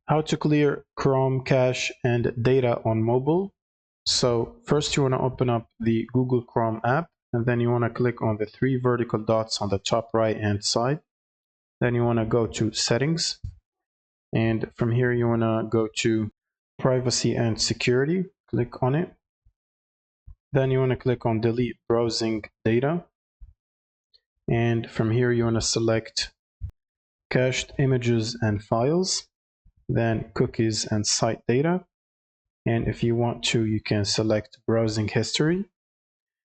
How to clear Chrome cache and data on mobile. So first you want to open up the Google Chrome app, and then you want to click on the three vertical dots on the top right hand side. Then you want to go to settings, and from here you want to go to privacy and security. Click on it. Then you want to click on delete browsing data, and from here you want to select cached images and files, then cookies and site data. And if you want to, you can select browsing history,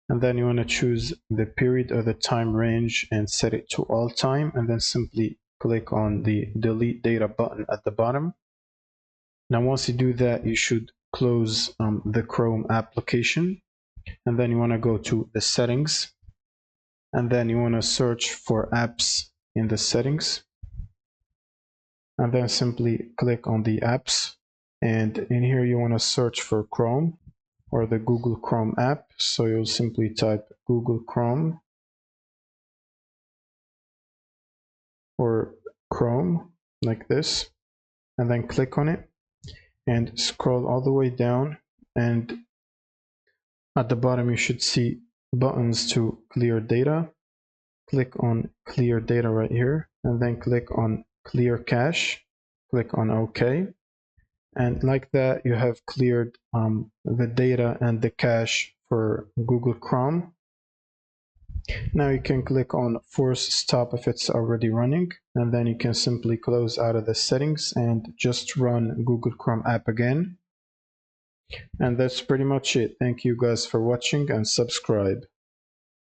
and then you want to choose the period or the time range and set it to all time, and then simply click on the delete data button at the bottom. Now once you do that, you should close the Chrome application, and then you want to go to the settings, and then you want to search for apps in the settings, and then simply click on the apps, and in here you want to search for Chrome or the Google Chrome app. So you'll simply type Google Chrome or Chrome like this, and then click on it and scroll all the way down, and at the bottom you should see buttons to clear data. Click on clear data right here, and then click on clear cache. Click on OK, and like that you have cleared the data and the cache for Google Chrome. Now you can click on force stop if it's already running, and then you can simply close out of the settings and just run Google Chrome app again. And that's pretty much it. Thank you guys for watching, and subscribe.